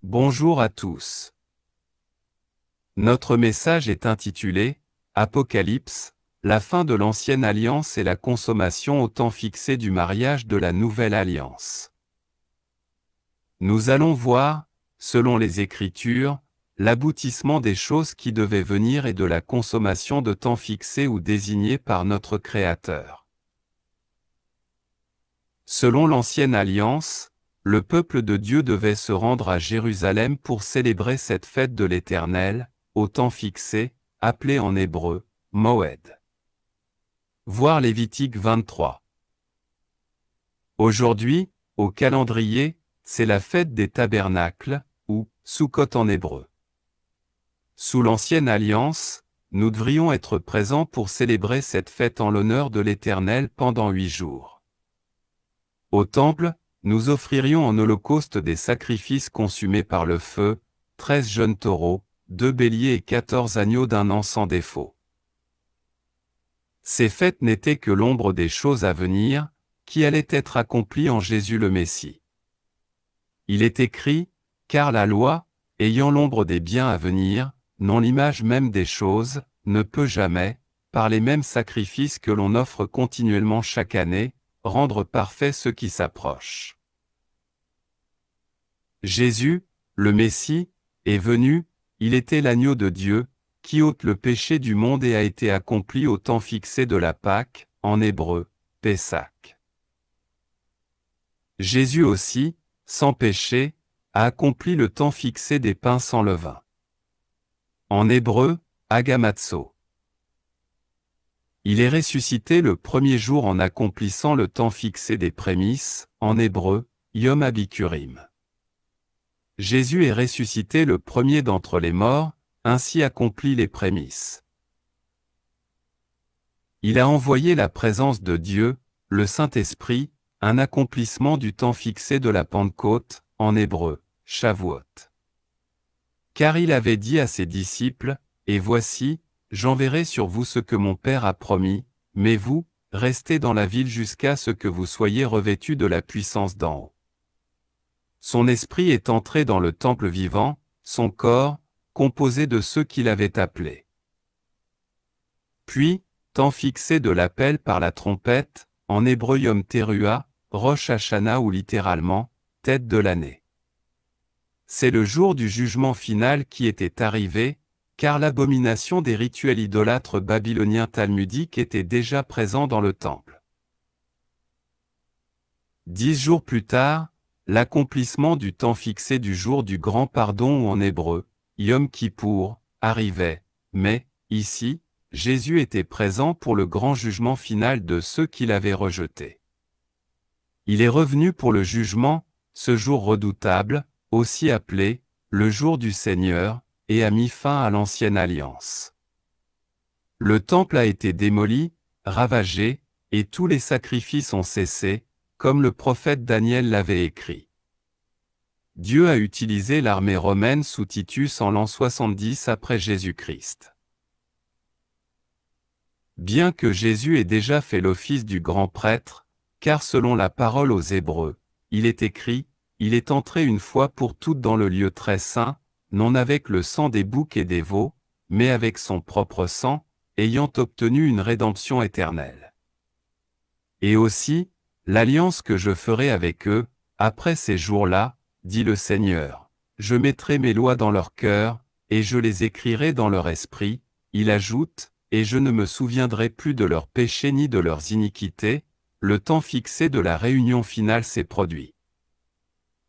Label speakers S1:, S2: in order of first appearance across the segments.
S1: Bonjour à tous. Notre message est intitulé « Apocalypse, la fin de l'ancienne alliance et la consommation au temps fixé du mariage de la nouvelle alliance ». Nous allons voir, selon les Écritures, l'aboutissement des choses qui devaient venir et de la consommation de temps fixé ou désigné par notre Créateur. Selon l'ancienne alliance, le peuple de Dieu devait se rendre à Jérusalem pour célébrer cette fête de l'Éternel, au temps fixé, appelé en hébreu, Moed. Voir Lévitique 23. Aujourd'hui, au calendrier, c'est la fête des tabernacles, ou Sukkot en hébreu. Sous l'ancienne alliance, nous devrions être présents pour célébrer cette fête en l'honneur de l'Éternel pendant 8 jours. Au temple, nous offririons en holocauste des sacrifices consumés par le feu, 13 jeunes taureaux, 2 béliers et 14 agneaux d'un an sans défaut. Ces fêtes n'étaient que l'ombre des choses à venir, qui allaient être accomplies en Jésus le Messie. Il est écrit, car la loi, ayant l'ombre des biens à venir, non l'image même des choses, ne peut jamais, par les mêmes sacrifices que l'on offre continuellement chaque année, rendre parfait ceux qui s'approchent. Jésus, le Messie, est venu, il était l'agneau de Dieu, qui ôte le péché du monde et a été accompli au temps fixé de la Pâque, en hébreu, Pessach. Jésus aussi, sans péché, a accompli le temps fixé des pains sans levain. En hébreu, Agamatso. Il est ressuscité le premier jour en accomplissant le temps fixé des prémices, en hébreu, Yom Abikurim. Jésus est ressuscité le premier d'entre les morts, ainsi accomplit les prémices. Il a envoyé la présence de Dieu, le Saint-Esprit, un accomplissement du temps fixé de la Pentecôte, en hébreu, Shavuot. Car il avait dit à ses disciples, « Et voici, j'enverrai sur vous ce que mon Père a promis, mais vous, restez dans la ville jusqu'à ce que vous soyez revêtus de la puissance d'en haut. » Son esprit est entré dans le temple vivant, son corps, composé de ceux qu'il avait appelés. Puis, temps fixé de l'appel par la trompette, en hébreu Yom Teruah, Rosh Hashanah ou littéralement, tête de l'année. C'est le jour du jugement final qui était arrivé, car l'abomination des rituels idolâtres babyloniens talmudiques était déjà présent dans le temple. 10 jours plus tard, l'accomplissement du temps fixé du jour du grand pardon ou en hébreu, Yom Kippour, arrivait, mais, ici, Jésus était présent pour le grand jugement final de ceux qui l'avaient rejeté. Il est revenu pour le jugement, ce jour redoutable, aussi appelé, le jour du Seigneur, et a mis fin à l'ancienne alliance. Le temple a été démoli, ravagé, et tous les sacrifices ont cessé, comme le prophète Daniel l'avait écrit. Dieu a utilisé l'armée romaine sous Titus en l'an 70 après Jésus-Christ. Bien que Jésus ait déjà fait l'office du grand prêtre, car selon la parole aux Hébreux, il est écrit, il est entré une fois pour toutes dans le lieu très saint, non avec le sang des boucs et des veaux, mais avec son propre sang, ayant obtenu une rédemption éternelle. Et aussi, l'alliance que je ferai avec eux, après ces jours-là, dit le Seigneur, je mettrai mes lois dans leur cœur, et je les écrirai dans leur esprit, il ajoute, et je ne me souviendrai plus de leurs péchés ni de leurs iniquités, le temps fixé de la réunion finale s'est produit.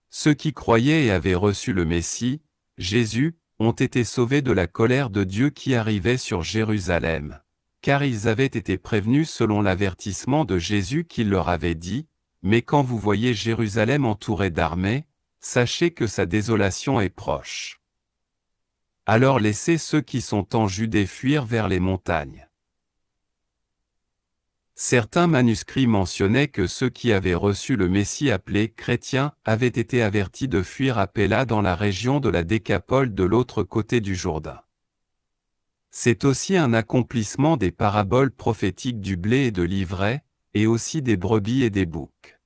S1: Ceux qui croyaient et avaient reçu le Messie, Jésus, ont été sauvés de la colère de Dieu qui arrivait sur Jérusalem, car ils avaient été prévenus selon l'avertissement de Jésus qui leur avait dit, « Mais quand vous voyez Jérusalem entourée d'armées, sachez que sa désolation est proche. Alors laissez ceux qui sont en Judée fuir vers les montagnes. » Certains manuscrits mentionnaient que ceux qui avaient reçu le Messie appelé chrétiens avaient été avertis de fuir à Péla dans la région de la Décapole de l'autre côté du Jourdain. C'est aussi un accomplissement des paraboles prophétiques du blé et de l'ivraie, et aussi des brebis et des boucs.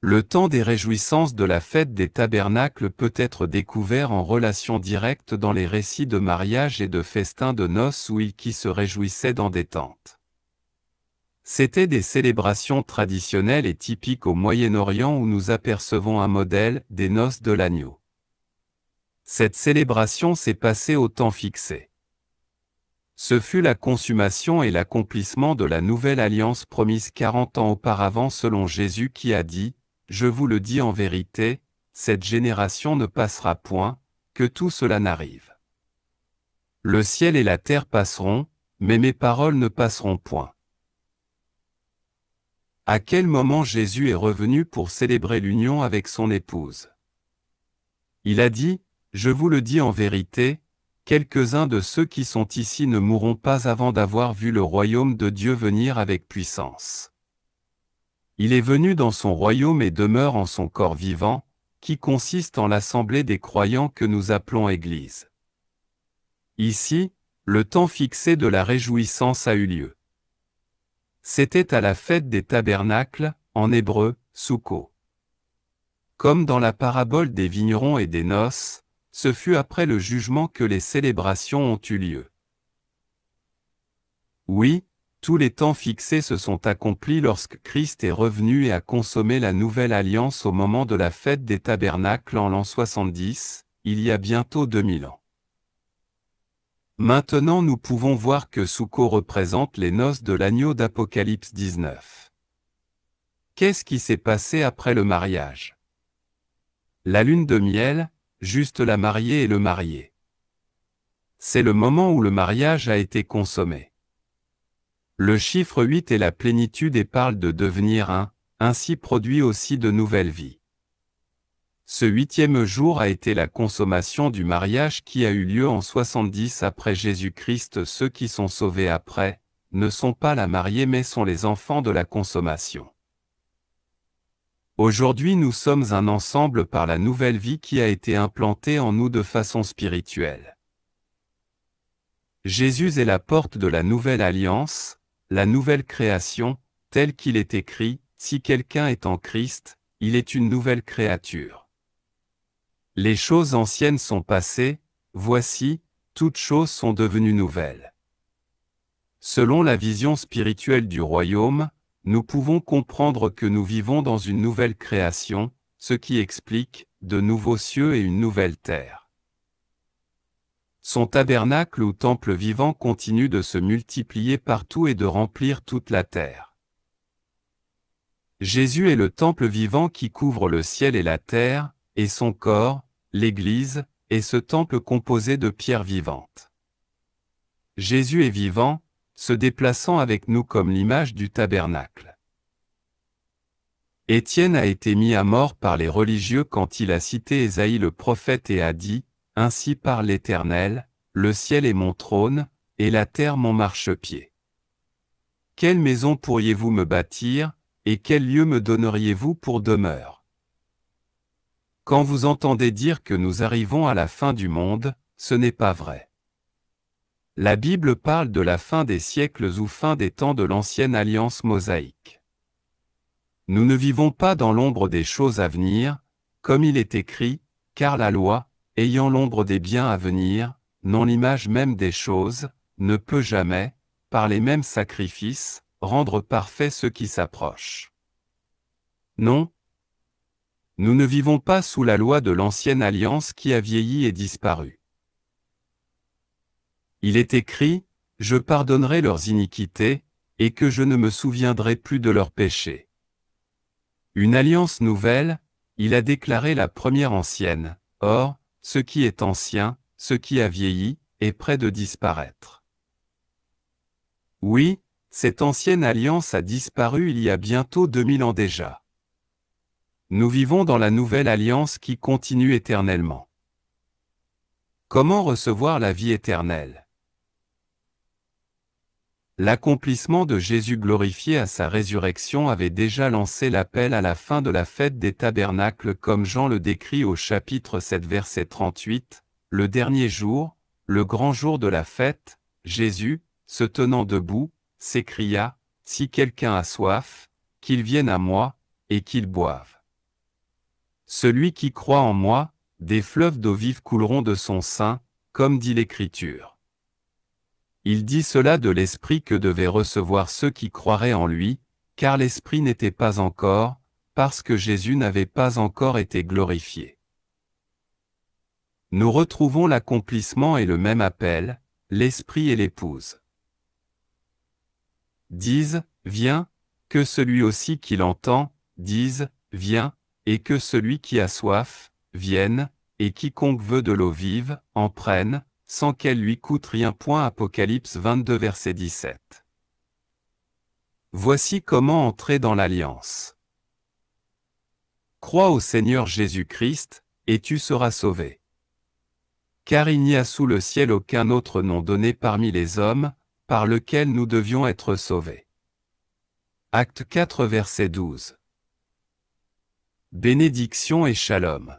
S1: Le temps des réjouissances de la fête des tabernacles peut être découvert en relation directe dans les récits de mariage et de festins de noces où ils qui se réjouissaient dans des tentes. C'étaient des célébrations traditionnelles et typiques au Moyen-Orient où nous apercevons un modèle des noces de l'agneau. Cette célébration s'est passée au temps fixé. Ce fut la consommation et l'accomplissement de la nouvelle alliance promise 40 ans auparavant selon Jésus qui a dit « Je vous le dis en vérité, cette génération ne passera point, que tout cela n'arrive. Le ciel et la terre passeront, mais mes paroles ne passeront point. » À quel moment Jésus est revenu pour célébrer l'union avec son épouse? Il a dit « Je vous le dis en vérité, quelques-uns de ceux qui sont ici ne mourront pas avant d'avoir vu le royaume de Dieu venir avec puissance. » Il est venu dans son royaume et demeure en son corps vivant, qui consiste en l'assemblée des croyants que nous appelons Église. Ici, le temps fixé de la réjouissance a eu lieu. C'était à la fête des tabernacles, en hébreu, Soukot. Comme dans la parabole des vignerons et des noces, ce fut après le jugement que les célébrations ont eu lieu. Oui, tous les temps fixés se sont accomplis lorsque Christ est revenu et a consommé la nouvelle alliance au moment de la fête des tabernacles en l'an 70, il y a bientôt 2000 ans. Maintenant nous pouvons voir que Soukot représente les noces de l'agneau d'Apocalypse 19. Qu'est-ce qui s'est passé après le mariage? La lune de miel, juste la mariée et le marié. C'est le moment où le mariage a été consommé. Le chiffre 8 est la plénitude et parle de devenir un, ainsi produit aussi de nouvelles vies. Ce 8e jour a été la consommation du mariage qui a eu lieu en 70 après Jésus-Christ. Ceux qui sont sauvés après, ne sont pas la mariée mais sont les enfants de la consommation. Aujourd'hui nous sommes un ensemble par la nouvelle vie qui a été implantée en nous de façon spirituelle. Jésus est la porte de la nouvelle alliance, la nouvelle création, tel qu'il est écrit, si quelqu'un est en Christ, il est une nouvelle créature. Les choses anciennes sont passées, voici, toutes choses sont devenues nouvelles. Selon la vision spirituelle du royaume, nous pouvons comprendre que nous vivons dans une nouvelle création, ce qui explique de nouveaux cieux et une nouvelle terre. Son tabernacle ou temple vivant continue de se multiplier partout et de remplir toute la terre. Jésus est le temple vivant qui couvre le ciel et la terre, et son corps, l'Église, est ce temple composé de pierres vivantes. Jésus est vivant, se déplaçant avec nous comme l'image du tabernacle. Étienne a été mis à mort par les religieux quand il a cité Ésaïe le prophète et a dit « Ainsi parle l'Éternel, le ciel est mon trône, et la terre mon marchepied. Quelle maison pourriez-vous me bâtir, et quel lieu me donneriez-vous pour demeure? Quand vous entendez dire que nous arrivons à la fin du monde, ce n'est pas vrai. La Bible parle de la fin des siècles ou fin des temps de l'ancienne alliance mosaïque. Nous ne vivons pas dans l'ombre des choses à venir, comme il est écrit, car la loi, ayant l'ombre des biens à venir, non l'image même des choses, ne peut jamais, par les mêmes sacrifices, rendre parfaits ceux qui s'approchent. Non. Nous ne vivons pas sous la loi de l'ancienne alliance qui a vieilli et disparu. Il est écrit, « Je pardonnerai leurs iniquités, et que je ne me souviendrai plus de leurs péchés. » Une alliance nouvelle, il a déclaré la première ancienne, or, ce qui est ancien, ce qui a vieilli, est près de disparaître. Oui, cette ancienne alliance a disparu il y a bientôt 2000 ans déjà. Nous vivons dans la nouvelle alliance qui continue éternellement. Comment recevoir la vie éternelle? L'accomplissement de Jésus glorifié à sa résurrection avait déjà lancé l'appel à la fin de la fête des tabernacles comme Jean le décrit au chapitre 7 verset 38, le dernier jour, le grand jour de la fête, Jésus, se tenant debout, s'écria, « Si quelqu'un a soif, qu'il vienne à moi, et qu'il boive. Celui qui croit en moi, des fleuves d'eau vive couleront de son sein, comme dit l'Écriture. Il dit cela de l'Esprit que devaient recevoir ceux qui croiraient en lui, car l'Esprit n'était pas encore, parce que Jésus n'avait pas encore été glorifié. Nous retrouvons l'accomplissement et le même appel, l'Esprit et l'Épouse disent, viens, que celui aussi qui l'entend, dise, viens, et que celui qui a soif, vienne, et quiconque veut de l'eau vive, en prenne, sans qu'elle lui coûte rien. Apocalypse 22 verset 17. Voici comment entrer dans l'alliance. Crois au Seigneur Jésus-Christ, et tu seras sauvé. Car il n'y a sous le ciel aucun autre nom donné parmi les hommes, par lequel nous devions être sauvés. Acte 4 verset 12. Bénédiction et shalom.